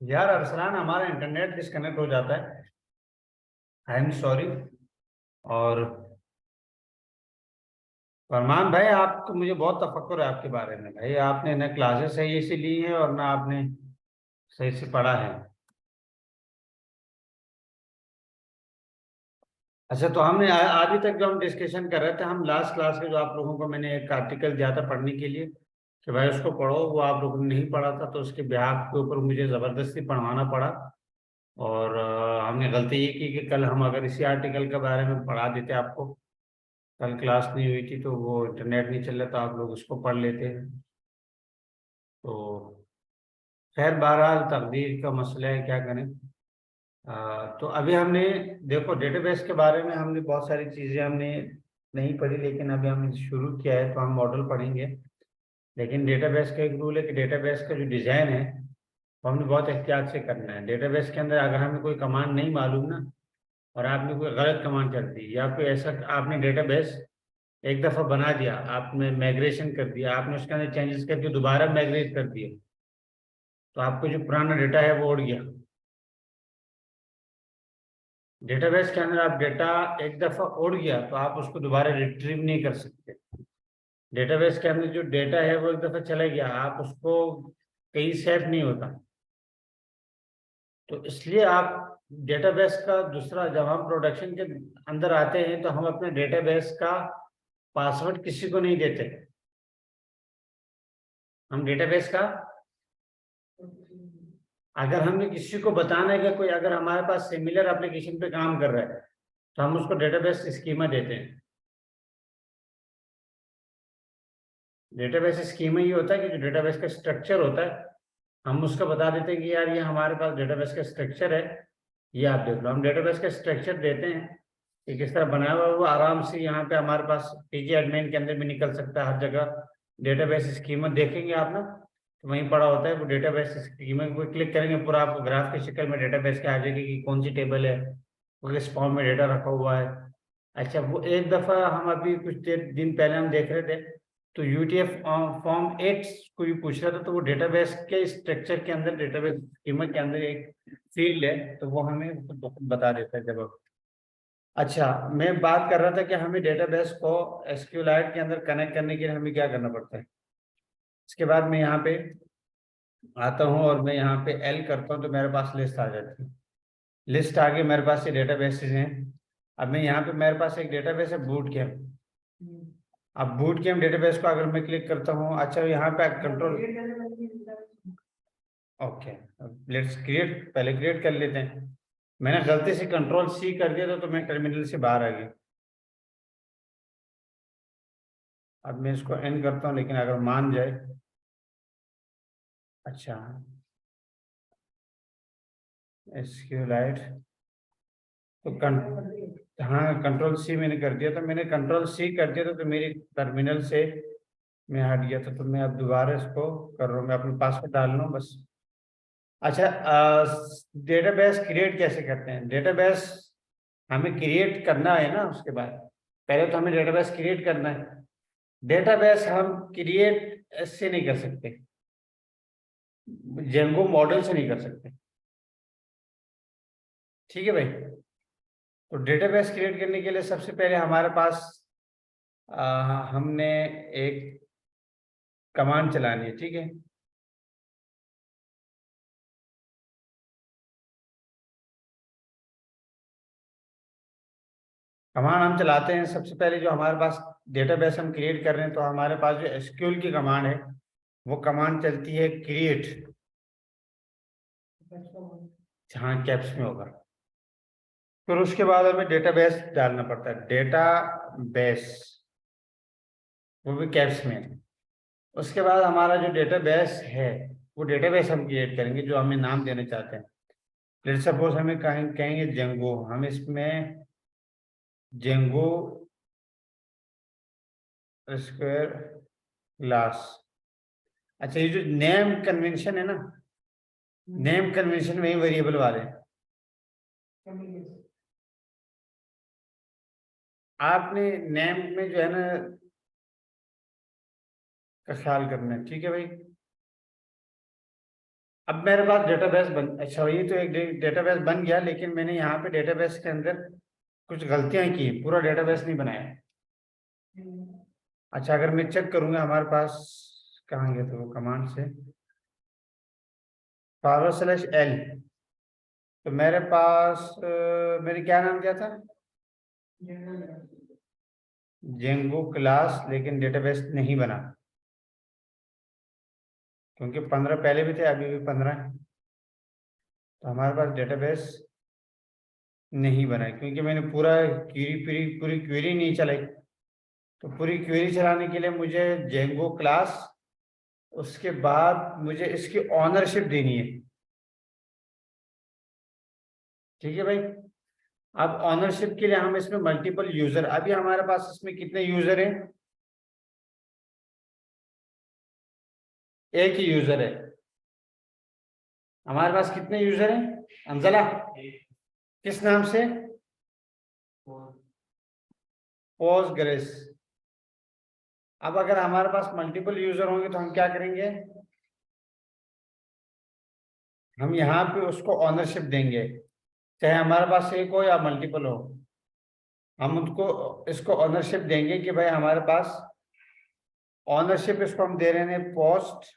यार अरसलान, हमारा internet disconnect हो जाता है। I am sorry. और फरमान भाई, आपको मुझे बहुत तफक्कुर है आपके बारे में। भाई आपने ना क्लासेस सही से ली है और ना आपने सही से पढ़ा है। अच्छा, तो हमने अभी तक जो हम डिस्कशन कर रहे थे, हम लास्ट क्लास के जो आप लोगों को मैंने एक आर्टिकल दिया था पढ़ने के लिए कि भाई उसको पढ़ो, वो आप लोगों ने नहीं पढ़ा था, तो उसके बिहाफ के ऊपर मुझे ज़बरदस्ती पढ़वाना पड़ा। और हमने गलती ये की कि कल हम अगर इसी आर्टिकल के बारे में पढ़ा देते आपको, कल क्लास नहीं हुई थी तो वो इंटरनेट नहीं चल रहा था, आप लोग उसको पढ़ लेते। तो खैर, बहरहाल तकदीर का मसला है, क्या करें। तो अभी हमने, देखो, डेटाबेस के बारे में हमने बहुत सारी चीज़ें हमने नहीं पढ़ी, लेकिन अभी हमने शुरू किया है तो हम मॉडल पढ़ेंगे। लेकिन डेटाबेस का एक रूल है कि डेटाबेस का जो डिज़ाइन है वो हमने बहुत एहतियात से करना है। डेटाबेस के अंदर अगर हमें कोई कमांड नहीं मालूम ना, और आपने कोई गलत कमांड कर दी, या कोई ऐसा आपने डेटाबेस एक दफा बना दिया, आपने माइग्रेशन कर दिया, आपने उसके अंदर चेंजेस करके दोबारा माइग्रेट कर दिए, तो आपको जो पुराना डेटा है वो उड़ गया। डेटाबेस के अंदर आप डेटा एक दफा उड़ गया तो आप उसको दोबारा रिट्रीव नहीं कर सकते। डेटाबेस के अंदर जो डेटा है वो एक दफा चला गया, आप उसको कहीं सेव नहीं होता। तो इसलिए आप डेटाबेस का दूसरा, जब हम प्रोडक्शन के अंदर आते हैं तो हम अपने डेटाबेस का पासवर्ड किसी को नहीं देते। हम डेटाबेस का, अगर हमें किसी को बताना है कि कोई अगर हमारे पास सिमिलर एप्लीकेशन पे काम कर रहा है तो हम उसको डेटाबेस स्कीमा देते हैं। डेटाबेस स्कीमा ये होता है कि जो डेटाबेस का स्ट्रक्चर होता है, हम उसको बता देते हैं कि यार ये हमारे पास डेटाबेस का स्ट्रक्चर है, ये आप देख लो। हम डेटाबेस का स्ट्रक्चर देते हैं कि किस तरह बनाया हुआ है, वो आराम से यहाँ पे हमारे पास पीजी एडमिन के अंदर भी निकल सकता है, हर जगह डेटाबेस स्कीमा देखेंगे आप ना, तो वहीं पड़ा होता है वो डेटाबेस स्कीमा को क्लिक करेंगे, पूरा आपको ग्राफ की शक्ल में डेटाबेस के आ जाएगी कि कौन सी टेबल है, वो किस फॉर्म में डेटा रखा हुआ है। अच्छा, वो एक दफा हम अभी कुछ देर दिन पहले हम देख रहे थे, तो यूटीएफ फॉर्म 8 कोई पूछ रहा था, तो वो डेटाबेस के स्ट्रक्चर के अंदर, डेटाबेस स्कीमा के अंदर एक फील्ड है, तो वो हमें बता देता है जब अच्छा, मैं बात कर रहा था कि हमें डेटाबेस को एसक्यूएलाइट के अंदर कनेक्ट करने के लिए हमें क्या करना पड़ता है। इसके बाद मैं यहाँ पे आता हूँ और मैं यहाँ पे एल करता हूँ तो मेरे पास लिस्ट आ जाती है। लिस्ट आगे मेरे पास ये डेटाबेसेस हैं। अब मैं यहाँ पे, मेरे पास एक डेटाबेस है बूट कैम्प। अब बूट कैम्प डेटाबेस को अगर मैं क्लिक करता हूँ, अच्छा यहाँ पे कंट्रोल, ओके, लेट्स क्रिएट, पहले क्रिएट कर लेते हैं। मैंने गलती से कंट्रोल सी कर दिया तो मैं टर्मिनल से बाहर आ गया। अब मैं इसको एंड करता हूँ, लेकिन अगर मान जाए, अच्छा, एसक्यूएलाइट, तो हाँ, कंट्रोल सी मैंने कर दिया, तो मैंने कंट्रोल सी कर दिया तो मेरी टर्मिनल से मैं हट गया था, तो मैं अब दोबारा इसको कर रहा हूँ, मैं अपना पासवर्ड डाल रहा हूँ बस। अच्छा, डेटाबेस क्रिएट कैसे करते हैं। डेटाबेस हमें क्रिएट करना है ना, उसके बाद पहले तो हमें डेटाबेस क्रिएट करना है। डेटाबेस हम क्रिएट ऐसे नहीं कर सकते, जेंगो मॉडल से नहीं कर सकते। ठीक है भाई। तो डेटाबेस क्रिएट करने के लिए सबसे पहले हमारे पास हमने एक कमांड चलानी है, ठीक है। कमांड हम चलाते हैं, सबसे पहले जो हमारे पास डेटाबेस हम क्रिएट कर रहे हैं, तो हमारे पास जो एसक्यूएल की कमांड है वो कमांड चलती है क्रिएट, जहाँ कैप्स में होगा। फिर उसके बाद हमें डेटाबेस डालना पड़ता है, डेटा बेस, वो भी कैप्स में। उसके बाद हमारा जो डेटाबेस है, वो डेटाबेस हम क्रिएट करेंगे जो हमें नाम देना चाहते हैं। लेट्स सपोज हमें कहेंगे जेंगो, हम इसमें जेंगो स्क्वायर क्लास। अच्छा, ये जो नेम कन्वेंशन है ना, नेम कन्वेंशन में ही वेरिएबल वाले हैं। आपने नेम में जो है ना का ख्याल करना है, ठीक है भाई। अब मेरे पास डेटाबेस अच्छा ये तो एक डेटाबेस बन गया, लेकिन मैंने यहाँ पे डेटाबेस के अंदर कुछ गलतियां की, पूरा डेटाबेस नहीं बनाया। अच्छा अगर मैं चेक करूंगा हमारे पास कहाँ गया तो वो कमांड से /L, तो मेरे पास मेरे क्या नाम क्या था, जेंगो क्लास, लेकिन डेटाबेस नहीं बना क्योंकि 15 पहले भी थे, अभी भी 15 है, तो हमारे पास डेटाबेस नहीं बना है, क्योंकि मैंने पूरी क्वेरी नहीं चलाई। तो पूरी क्वेरी चलाने के लिए मुझे जेंगो क्लास, उसके बाद मुझे इसकी ऑनरशिप देनी है। ठीक है भाई, अब ऑनरशिप के लिए हम इसमें मल्टीपल यूजर, अभी हमारे पास इसमें कितने यूजर हैं, एक ही यूजर है। हमारे पास कितने यूजर हैं अंजला, किस नाम से, पोस्टग्रेस। अब अगर हमारे पास मल्टीपल यूजर होंगे तो हम क्या करेंगे, हम यहाँ पे उसको ऑनरशिप देंगे, चाहे हमारे पास एक हो या मल्टीपल हो, हम उनको इसको ऑनरशिप देंगे कि भाई हमारे पास ऑनरशिप, इसको हम दे रहे हैं पोस्ट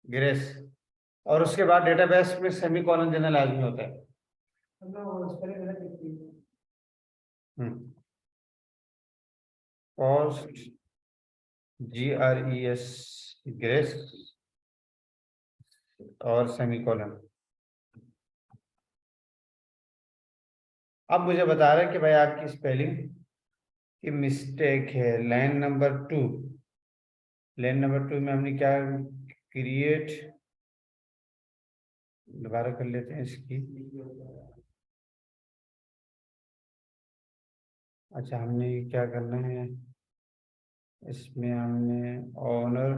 ग्रेस, और उसके बाद डेटाबेस में सेमीकोलन देना लाजमी होता है। पोस्ट GRES ग्रेस और सेमीकोलन। अब मुझे बता रहा है कि भाई आपकी स्पेलिंग की मिस्टेक है, लाइन नंबर 2, लाइन नंबर 2 में हमने क्या क्रिएट, दोबारा कर लेते हैं इसकी। अच्छा हमने क्या करना है, इसमें हमने ऑनर,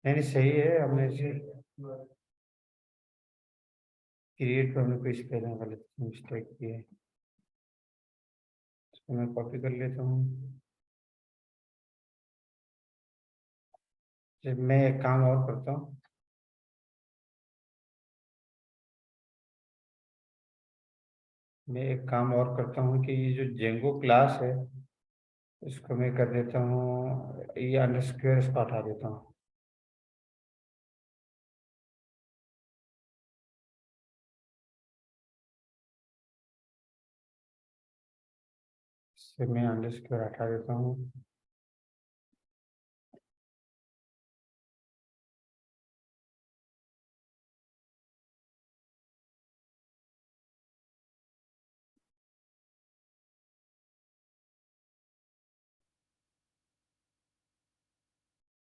नहीं सही है, हमने इसे क्रिएट पर हमने कोई स्पेलिंग गलत मिस्टेक की है, इसको मैं कॉपी कर लेता हूँ। जब मैं एक काम और करता हूँ, कि ये जो जेंगो क्लास है इसको मैं कर देता हूँ, ये अंडरस्क्वेयर इसको हटा देता हूँ। इससे मैं अंडरस्क्वेयर हटा देता हूँ।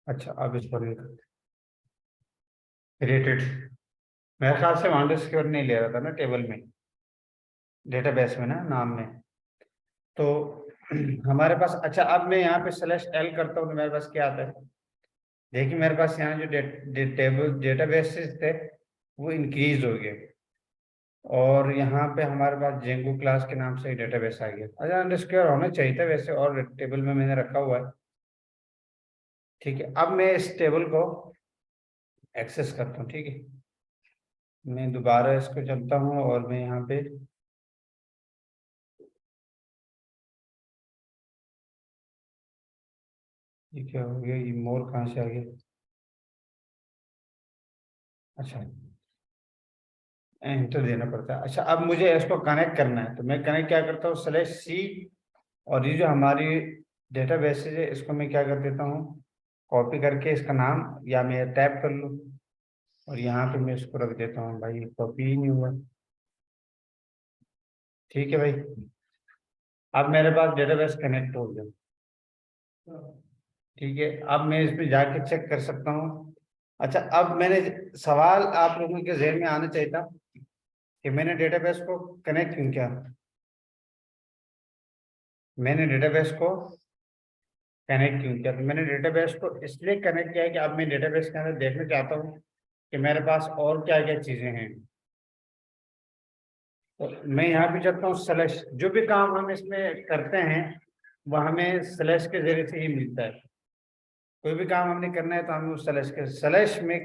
अच्छा अब इस पर रिलेटेड, मेरे ख्याल से अंडरस्क्वेयर नहीं ले रहा था ना टेबल में, डेटाबेस में ना, नाम में। तो हमारे पास, अच्छा अब मैं यहाँ पे /L करता हूँ तो मेरे पास क्या आता है, देखिए मेरे पास यहाँ जो टेबल डेटाबेसेस थे वो इंक्रीज हो गए, और यहाँ पे हमारे पास जेंगो क्लास के नाम से एक डेटाबेस आ गया। अच्छा अंडरस्क्वेयर होना चाहिए था वैसे, और टेबल में मैंने रखा हुआ है। ठीक है, अब मैं इस टेबल को एक्सेस करता हूँ। ठीक है, मैं दोबारा इसको चलता हूँ और मैं यहाँ पे ये क्या हो गया, ये मोर कहाँ से आ गया, अच्छा एंटर देना पड़ता है। अच्छा अब मुझे इसको कनेक्ट करना है, तो मैं कनेक्ट क्या करता हूँ, /C, और ये जो हमारी डेटाबेसेज है इसको मैं क्या कर देता हूँ, कॉपी करके इसका नाम, या मैं टैप कर लूँ और यहाँ पे मैं इसको रख देता हूँ, भाई कॉपी ही नहीं हुआ। ठीक है भाई, अब मेरे पास डेटाबेस कनेक्ट हो गया। ठीक है, अब मैं इसमें जाके चेक कर सकता हूँ। अच्छा अब मैंने, सवाल आप लोगों के जहन में आना चाहिए था कि मैंने डेटाबेस को कनेक्ट क्यों किया। मैंने डेटाबेस को कनेक्ट क्यों किया, तो मैंने डेटाबेस को इसलिए कनेक्ट किया है कि अब मैं डेटाबेस के अंदर देखना चाहता हूँ कि मेरे पास और क्या क्या चीजें हैं। तो मैं यहाँ पे चाहता हूँ / जो भी काम हम इसमें करते हैं वह हमें स्लैश के जरिए से ही मिलता है। कोई भी काम हमने करना है तो हमें उस स्लैश में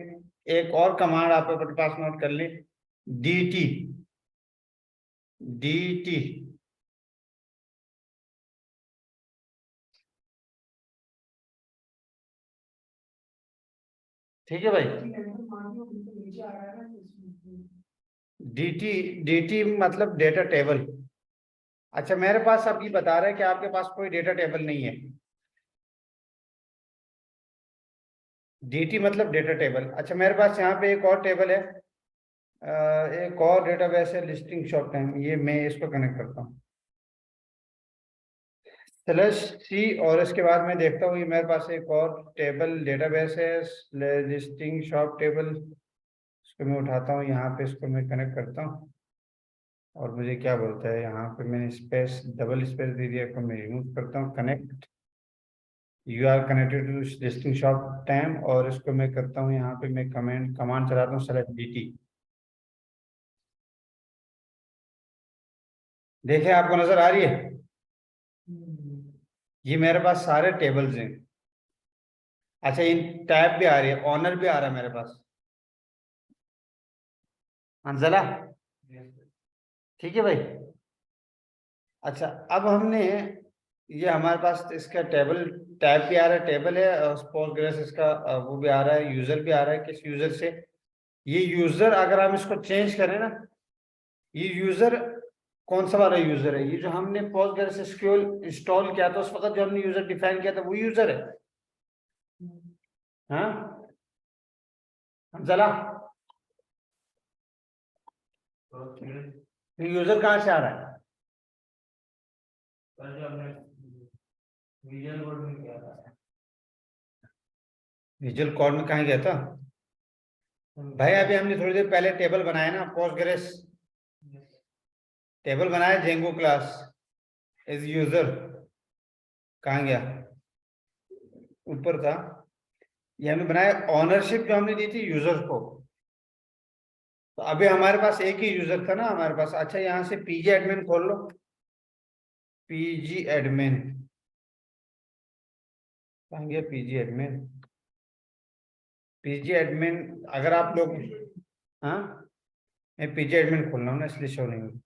एक और कमांड आप अपने पास नोट कर लें, dt। dt ठीक है भाई। dt dt मतलब डेटा टेबल। अच्छा मेरे पास अब ये बता रहा है कि आपके पास कोई डेटा टेबल नहीं है। dt मतलब डेटा टेबल। अच्छा मेरे पास यहाँ पे एक और टेबल है, एक और डेटाबेस है लिस्टिंग शॉर्ट टाइम, ये मैं इसको कनेक्ट करता हूँ /c, और इसके बाद मैं देखता हूँ ये मेरे पास एक और टेबल डेटाबेस है लिस्टिंग शॉप टेबल। इसको मैं उठाता हूँ, यहाँ पे इसको मैं कनेक्ट करता हूँ और मुझे क्या बोलता है, यहाँ पे मैंने स्पेस डबल स्पेस दे दिया, इसको मैं रिमूव करता हूँ, connect, you are connected to listing shop time, और इसको मैं करता हूँ यहाँ पे मैं कमांड चलाता हूँ /dt। देखें आपको नजर आ रही है, ये मेरे पास सारे टेबल्स हैं। अच्छा इन टैब भी आ रही है, ऑनर भी आ रहा है मेरे पास, अंजला, ठीक है भाई। अच्छा अब हमने ये हमारे पास इसका टेबल टैब भी आ रहा है, टेबल है, और पोस्टग्रेस इसका वो भी आ रहा है, यूजर भी आ रहा है, किस यूजर से, ये यूजर अगर हम इसको चेंज करें ना, ये यूजर कौन सा वाला यूजर है, ये जो हमने पोस्टग्रेस एसक्यूएल इंस्टॉल किया था उस वक्त जो हमने यूजर डिफाइन किया था वो यूजर है। हाँ चला, यूजर कहाँ से आ रहा है, विजुअल कोड में कहाँ गया था भाई, अभी हमने थोड़ी देर पहले टेबल बनाया ना, पोस्टग्रेस टेबल बनाया, जेंगो क्लास इज यूजर, कहाँ गया, ऊपर था, ये हमने बनाया ऑनरशिप जो हमने दी थी यूजर को, तो अभी हमारे पास एक ही यूजर था ना हमारे पास। अच्छा यहाँ से पीजी एडमिन खोल लो, पीजी एडमिन, कहाँ गया पीजी एडमिन, पीजी एडमिन, अगर आप लोग, हाँ मैं पीजी एडमिन खोल रहा हूँ ना इसलिए शो नहीं हुई।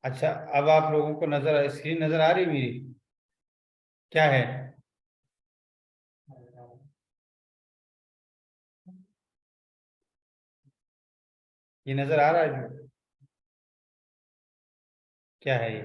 अच्छा अब आप लोगों को नजर स्क्रीन नजर आ रही है मेरी, क्या है, ये नजर आ रहा है जो, क्या है ये,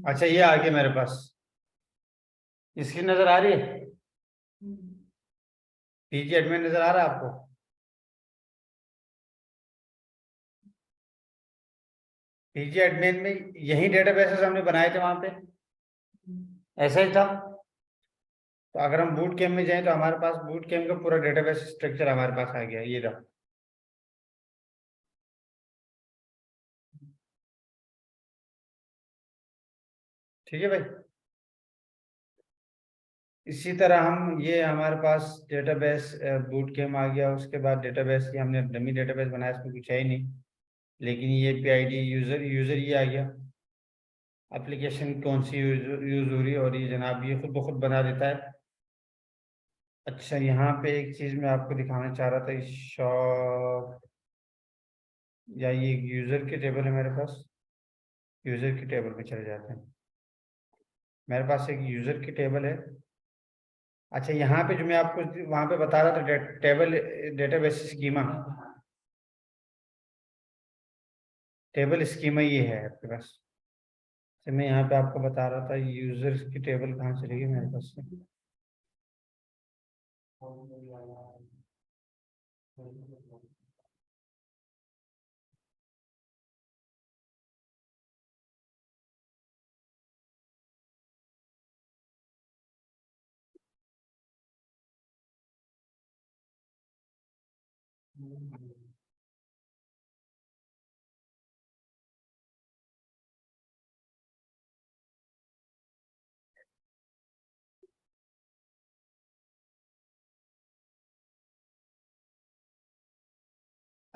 अच्छा ये आ गया मेरे पास, स्क्रीन नजर आ रही है, पीजी एडमिन नजर आ रहा है आपको, पीजी एडमिन में यही डेटाबेसेस हमने बनाए थे वहां पे, ऐसा ही था। तो अगर हम बूट कैम्प में जाएं तो हमारे पास बूट कैम्प का पूरा डेटाबेस स्ट्रक्चर हमारे पास आ गया, ये रहा। ठीक है भाई, इसी तरह हम ये हमारे पास डेटाबेस बूट कैम्प आ गया, उसके बाद डेटाबेस ये हमने डमी डेटाबेस बनाया, इसमें कुछ है ही नहीं, लेकिन ये पीआईडी यूजर यूजर ये आ गया, एप्लीकेशन कौन सी यूज हो रही है, और ये जनाब ये खुद ब खुद बना देता है। अच्छा यहाँ पे एक चीज मैं आपको दिखाना चाह रहा था, शॉप, या ये यूजर के टेबल है मेरे पास, यूजर की टेबल में चले जाते हैं। मेरे पास एक यूजर की टेबल है। अच्छा, यहाँ पे जो मैं आपको वहां पे बता रहा था table database schema, table schema ये है आपके पास। तो मैं यहाँ पे आपको बता रहा था यूजर की टेबल कहाँ चलेगी मेरे पास से।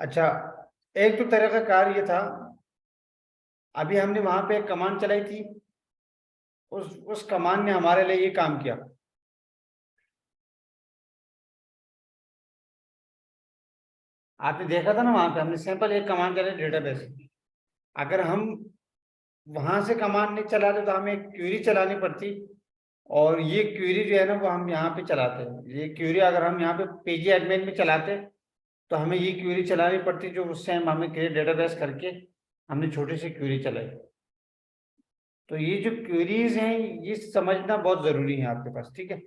अच्छा, एक तो तरह का कार्य ये था, अभी हमने वहां पे एक कमांड चलाई थी, उस कमांड ने हमारे लिए ये काम किया। आपने देखा था ना, वहां पे हमने सिंपल एक कमांड चलाई डेटाबेस। अगर हम वहां से कमांड नहीं चलाते तो हमें क्वेरी चलानी पड़ती, और ये क्वेरी जो है ना वो हम यहाँ पे चलाते हैं। ये क्वेरी अगर हम यहाँ पे पेजी एडमिन में चलाते तो हमें ये क्वेरी चलानी पड़ती, जो उससे हम हमें क्रिएट डेटाबेस करके हमने छोटी सी क्वेरी चलाई। तो ये जो क्वेरीज हैं ये समझना बहुत जरूरी है आपके पास, ठीक है।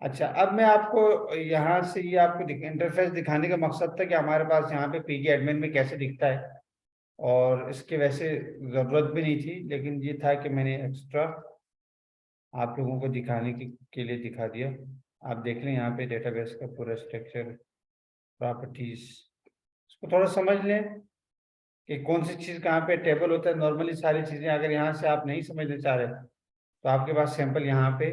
अच्छा, अब मैं आपको यहाँ से ये आपको इंटरफेस दिखाने का मकसद था कि हमारे पास यहाँ पे पीजी एडमिन में कैसे दिखता है, और इसके वैसे ज़रूरत भी नहीं थी, लेकिन ये था कि मैंने एक्स्ट्रा आप लोगों को दिखाने के लिए दिखा दिया। आप देख लें यहाँ पे डेटाबेस का पूरा स्ट्रक्चर, प्रॉपर्टीज, इसको थोड़ा समझ लें कि कौन सी चीज़ कहाँ पे टेबल होता है। नॉर्मली सारी चीज़ें अगर यहाँ से आप नहीं समझना चाह रहे तो आपके पास सैंपल यहाँ पे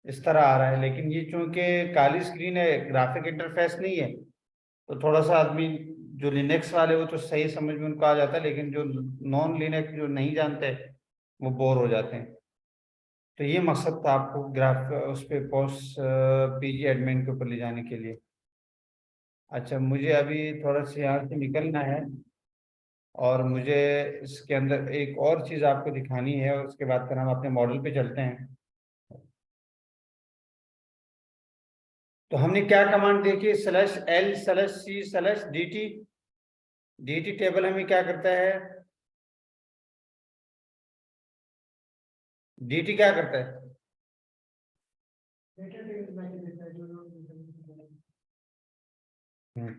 इस तरह आ रहा है, लेकिन ये चूंकि काली स्क्रीन है, ग्राफिक इंटरफेस नहीं है, तो थोड़ा सा आदमी जो लिनक्स वाले वो तो सही समझ में उनको आ जाता है, लेकिन जो नॉन लिनक्स जो नहीं जानते वो बोर हो जाते हैं। तो ये मकसद था आपको ग्राफ उस पर पोस्ट पीजी एडमिन के ऊपर ले जाने के लिए। अच्छा, मुझे अभी थोड़ा सा यहाँ से निकलना है, और मुझे इसके अंदर एक और चीज़ आपको दिखानी है, और उसके बाद फिर हम अपने मॉडल पे चलते हैं। तो हमने क्या कमांड देखी, /l/c/dt। dt टेबल हमें क्या करता है, dt क्या करता है, हम्म।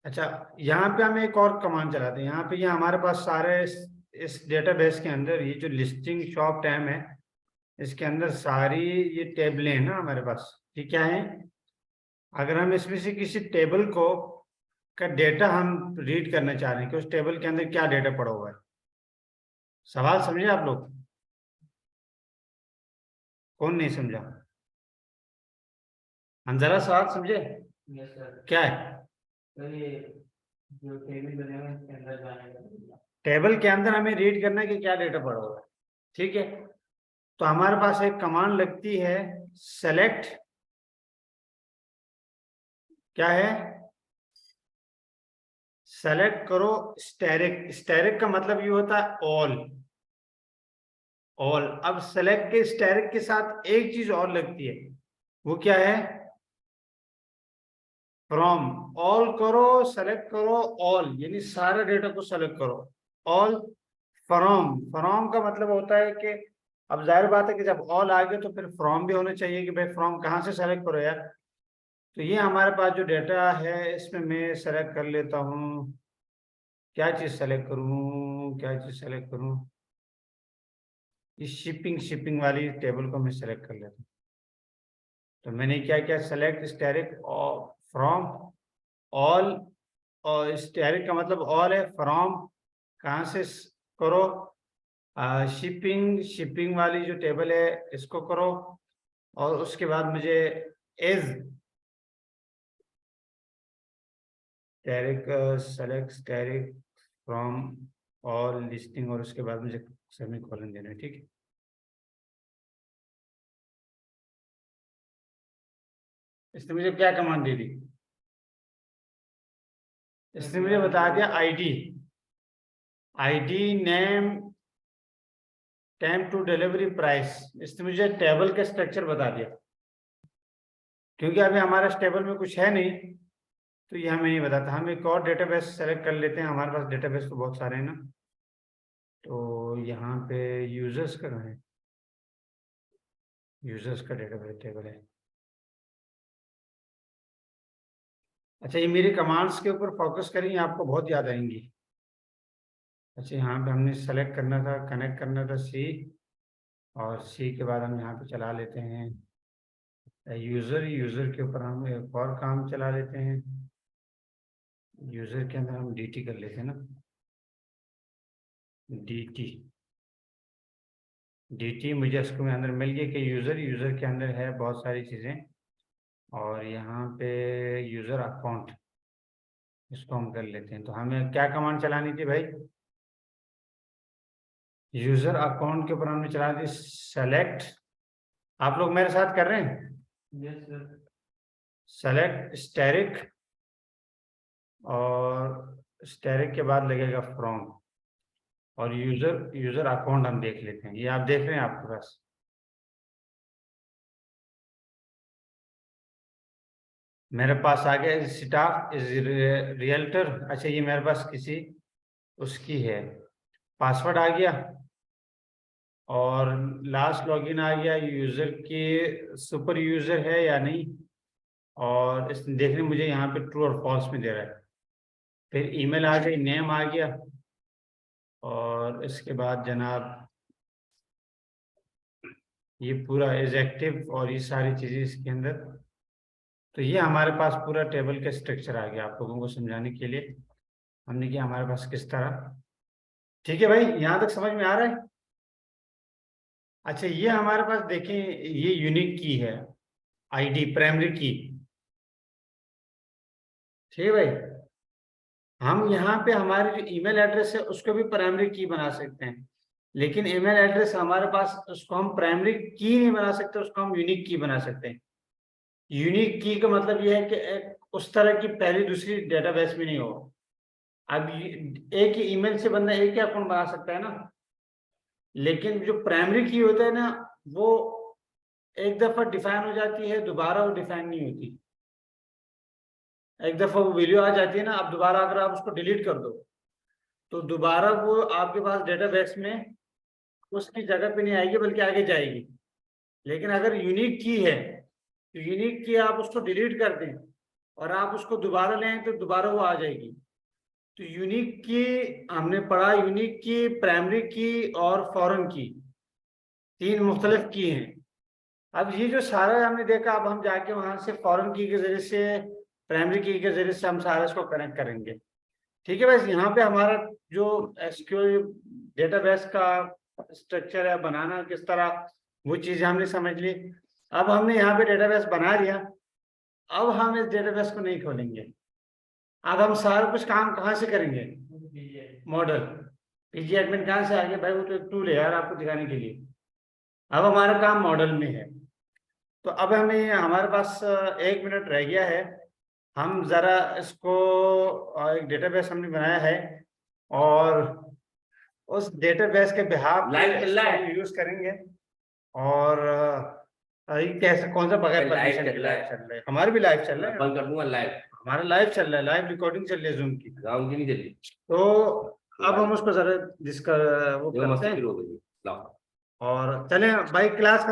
अच्छा, यहाँ पे हम एक और कमांड चलाते हैं। यहाँ पे ये हमारे पास सारे इस डेटाबेस के अंदर ये जो लिस्टिंग शॉप टैम है, इसके अंदर सारी ये टेबलें हैं ना हमारे पास। ये क्या है, अगर हम इसमें से किसी टेबल को का डेटा हम रीड करना चाह रहे हैं कि उस टेबल के अंदर क्या डेटा पड़ा हुआ है। सवाल समझे आप लोग, कौन नहीं समझा? हम जरा सवाल समझे। Yes sir. क्या है, तो ये जो टेबल बने हुए हैं इसके अंदर जाने का, टेबल के अंदर हमें रीड करना है कि क्या डेटा पड़ा हुआ है, ठीक है। तो हमारे पास एक कमांड लगती है सेलेक्ट, क्या है, सेलेक्ट करो स्टैरिक। स्टैरिक का मतलब ये होता है ऑल। ऑल, अब सेलेक्ट के स्टैरिक के साथ एक चीज और लगती है, वो क्या है, फ्रॉम। ऑल करो, सेलेक्ट करो ऑल, यानी सारे डेटा को सेलेक्ट करो, ऑल। फ्रॉम, फ्रॉम का मतलब होता है कि अब जाहिर बात है कि जब ऑल आ गए तो फिर फ्रॉम भी होना चाहिए कि भाई फ्रॉम कहाँ से सेलेक्ट करो यार। तो ये हमारे पास जो डेटा है इसमें मैं सेलेक्ट कर लेता हूँ, क्या चीज सेलेक्ट करूँ, क्या चीज सेलेक्ट करूँ, इस शिपिंग शिपिंग वाली टेबल को मैं सेलेक्ट कर लेता हूँ। तो मैंने क्या किया, सेलेक्ट स्टैरिक फ्रॉम ऑल, और स्टैरिक का मतलब ऑल है, फ्रॉम कहाँ से करो, शिपिंग, शिपिंग वाली जो टेबल है इसको करो, और उसके बाद मुझे as static select static from all listing, और उसके बाद मुझे सेमीकोलन देना है, ठीक है। इसने मुझे क्या कमांड दे दी? इसने मुझे बता दिया ID name time to delivery price. इसने मुझे टेबल का स्ट्रक्चर बता दिया, क्योंकि अभी हमारे टेबल में कुछ है नहीं तो ये हमें नहीं बताता। हम एक और डेटाबेस सेलेक्ट कर लेते हैं, हमारे पास डेटाबेस तो बहुत सारे हैं ना। तो यहाँ पे यूजर्स का है, यूजर्स का डेटाबेस टेबल है। अच्छा, ये मेरी कमांड्स के ऊपर फोकस करेंगे, आपको बहुत याद आएंगी। अच्छा, यहाँ पे हमने सेलेक्ट करना था, कनेक्ट करना था सी, और सी के बाद हम यहाँ पे चला लेते हैं यूजर के ऊपर हम एक और काम चला लेते हैं। यूजर के अंदर हम dt कर लेते हैं ना, dt मुझे इसको अंदर मिल गया कि यूजर के अंदर है बहुत सारी चीजें, और यहाँ पे यूजर अकाउंट, इसको हम कर लेते हैं। तो हमें क्या कमांड चलानी थी भाई? यूजर अकाउंट के ऊपर हमने चला दी सेलेक्ट। आप लोग मेरे साथ कर रहे हैं? Yes sir. सेलेक्ट स्टैटिक, और स्टैटिक के बाद लगेगा फ्रॉम, और यूजर अकाउंट हम देख लेते हैं। ये आप देख रहे हैं आपके पास? मेरे पास आ गया स्टाफ इज रियल्टर। अच्छा, ये मेरे पास किसी उसकी है, पासवर्ड आ गया, और लास्ट लॉगिन आ गया, यूजर के सुपर यूजर है या नहीं, और इस देखने मुझे यहाँ पे ट्रू और फॉल्स में दे रहा है। फिर ईमेल आ गई, नेम आ गया, और इसके बाद जनाब ये पूरा इज एक्टिव और ये सारी चीजें इसके अंदर। तो ये हमारे पास पूरा टेबल का स्ट्रक्चर आ गया। आप लोगों को समझाने के लिए हमने किया हमारे पास किस तरह। ठीक है भाई, यहाँ तक समझ में आ रहा है? अच्छा, ये हमारे पास देखें, ये यूनिक की है, आईडी प्राइमरी की। ठीक है भाई, हम यहाँ पे हमारे जो ईमेल एड्रेस है उसको भी प्राइमरी की बना सकते हैं, लेकिन ईमेल एड्रेस हमारे पास, उसको हम प्राइमरी की नहीं बना सकते, उसको हम यूनिक की बना सकते हैं। यूनिक की का मतलब यह है कि उस तरह की पहली दूसरी डेटाबेस में नहीं हो। अब एक ही ईमेल से बंदा एक ही अकाउंट बना सकता है ना, लेकिन जो प्राइमरी की होता है ना, वो एक दफा डिफाइन हो जाती है, दोबारा वो डिफाइन नहीं होती। एक दफा वो वैल्यू आ जाती है ना, अब दोबारा अगर आप उसको डिलीट कर दो तो दोबारा वो आपके पास डेटाबेस में उसकी जगह पे नहीं आएगी, बल्कि आगे जाएगी। लेकिन अगर यूनिक की है तो यूनिक की आप उसको डिलीट कर दें और आप उसको दोबारा लें तो दोबारा वो आ जाएगी। तो यूनिक की हमने पढ़ा, यूनिक की, प्राइमरी की और फॉरेन की, तीन मुख्तलिफ की हैं। अब ये जो सारा हमने देखा, अब हम जाके वहां से फॉरेन की के जरिए से, प्राइमरी की के जरिए से हम सारा इसको कनेक्ट करेंगे। ठीक है, बस यहाँ पे हमारा जो एसक्यूएल डेटाबेस का स्ट्रक्चर है, बनाना किस तरह, वो चीजें हमने समझ ली। अब हमने यहाँ पे डेटाबेस बना लिया, अब हम इस डेटाबेस को नहीं खोलेंगे। अब हम सारा कुछ काम कहाँ से करेंगे? मॉडल पीजी एडमिन कहाँ से आ गया भाई? वो तो एक टूल है यार आपको दिखाने के लिए। अब हमारा काम मॉडल में है, तो अब हमें हमारे पास 1 मिनट रह गया है। हम जरा इसको, एक डेटाबेस हमने बनाया है और उस डेटाबेस के बिहाफ पे यूज करेंगे। और ये कैसे, कौन सा बगैर परमिशन के लाइव चल रहा है? हमारे भी लाइव चल रहा है, बंद कर दूंगा लाइव। हमारा लाइव चल रहा है, लाइव रिकॉर्डिंग चल रही है जूम की, जूम की नहीं चल रही। तो अब हम उसको जरा जिसका वो करते हैं, और चले भाई क्लास